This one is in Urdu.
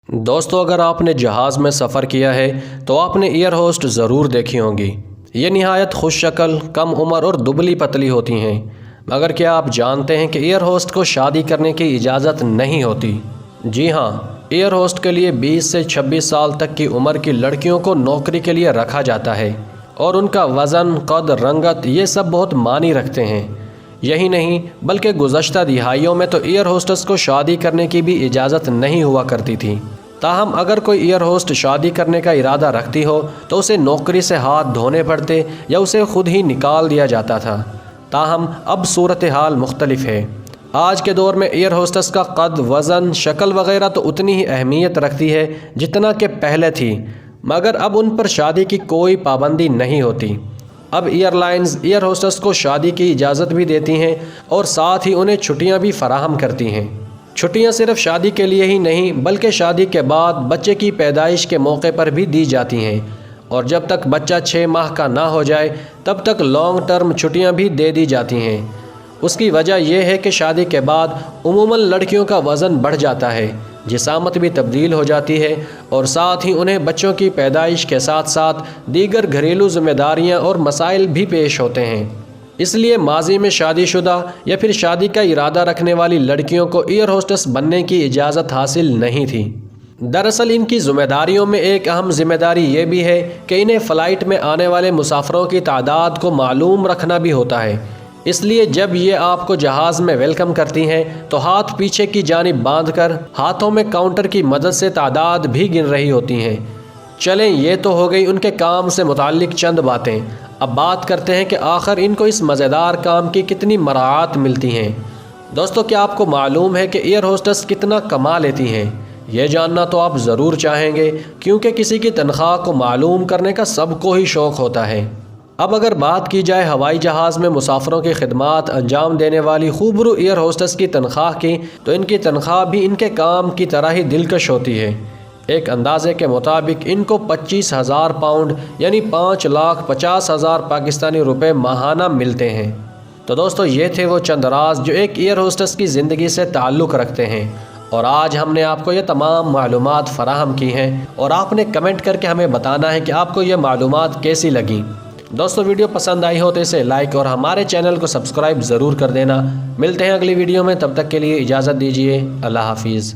دوستو، اگر آپ نے جہاز میں سفر کیا ہے تو آپ نے ایئر ہوسٹ ضرور دیکھی ہوں گی۔ یہ نہایت خوش شکل، کم عمر اور دبلی پتلی ہوتی ہیں۔ مگر کیا آپ جانتے ہیں کہ ایئر ہوسٹ کو شادی کرنے کی اجازت نہیں ہوتی؟ جی ہاں، ایئر ہوسٹ کے لیے 20 سے 26 سال تک کی عمر کی لڑکیوں کو نوکری کے لیے رکھا جاتا ہے، اور ان کا وزن، قد، رنگت یہ سب بہت معنی رکھتے ہیں۔ یہی نہیں بلکہ گزشتہ دہائیوں میں تو ایئر ہوسٹس کو شادی کرنے کی بھی اجازت نہیں ہوا کرتی تھی۔ تاہم اگر کوئی ایئر ہوسٹ شادی کرنے کا ارادہ رکھتی ہو تو اسے نوکری سے ہاتھ دھونے پڑتے یا اسے خود ہی نکال دیا جاتا تھا۔ تاہم اب صورتحال مختلف ہے۔ آج کے دور میں ایئر ہوسٹس کا قد، وزن، شکل وغیرہ تو اتنی ہی اہمیت رکھتی ہے جتنا کہ پہلے تھی، مگر اب ان پر شادی کی کوئی پابندی نہیں ہوتی۔ اب ایئر لائنز ایئر ہوسٹس کو شادی کی اجازت بھی دیتی ہیں اور ساتھ ہی انہیں چھٹیاں بھی فراہم کرتی ہیں۔ چھٹیاں صرف شادی کے لیے ہی نہیں بلکہ شادی کے بعد بچے کی پیدائش کے موقع پر بھی دی جاتی ہیں، اور جب تک بچہ 6 ماہ کا نہ ہو جائے تب تک لانگ ٹرم چھٹیاں بھی دے دی جاتی ہیں۔ اس کی وجہ یہ ہے کہ شادی کے بعد عموماً لڑکیوں کا وزن بڑھ جاتا ہے، جسامت بھی تبدیل ہو جاتی ہے، اور ساتھ ہی انہیں بچوں کی پیدائش کے ساتھ ساتھ دیگر گھریلو ذمہ داریاں اور مسائل بھی پیش ہوتے ہیں۔ اس لیے ماضی میں شادی شدہ یا پھر شادی کا ارادہ رکھنے والی لڑکیوں کو ایئر ہوسٹس بننے کی اجازت حاصل نہیں تھی۔ دراصل ان کی ذمہ داریوں میں ایک اہم ذمہ داری یہ بھی ہے کہ انہیں فلائٹ میں آنے والے مسافروں کی تعداد کو معلوم رکھنا بھی ہوتا ہے۔ اس لیے جب یہ آپ کو جہاز میں ویلکم کرتی ہیں تو ہاتھ پیچھے کی جانب باندھ کر ہاتھوں میں کاؤنٹر کی مدد سے تعداد بھی گن رہی ہوتی ہیں۔ چلیں، یہ تو ہو گئی ان کے کام سے متعلق چند باتیں۔ اب بات کرتے ہیں کہ آخر ان کو اس مزیدار کام کی کتنی مراعات ملتی ہیں۔ دوستو، کیا آپ کو معلوم ہے کہ ایئر ہوسٹس کتنا کما لیتی ہیں؟ یہ جاننا تو آپ ضرور چاہیں گے، کیونکہ کسی کی تنخواہ کو معلوم کرنے کا سب کو ہی شوق ہوتا ہے۔ اب اگر بات کی جائے ہوائی جہاز میں مسافروں کی خدمات انجام دینے والی خوبرو ایئر ہوسٹس کی تنخواہ کی، تو ان کی تنخواہ بھی ان کے کام کی طرح ہی دلکش ہوتی ہے۔ ایک اندازے کے مطابق ان کو 25,000 پاؤنڈ یعنی 5,50,000 پاکستانی روپے ماہانہ ملتے ہیں۔ تو دوستو، یہ تھے وہ چند راز جو ایک ایئر ہوسٹس کی زندگی سے تعلق رکھتے ہیں، اور آج ہم نے آپ کو یہ تمام معلومات فراہم کی ہیں، اور آپ نے کمنٹ کر کے ہمیں بتانا ہے کہ آپ کو یہ معلومات کیسی لگیں۔ دوستو، ویڈیو پسند آئی ہو تو اسے لائک اور ہمارے چینل کو سبسکرائب ضرور کر دینا۔ ملتے ہیں اگلی ویڈیو میں، تب تک کے لیے اجازت دیجیے۔ اللہ حافظ۔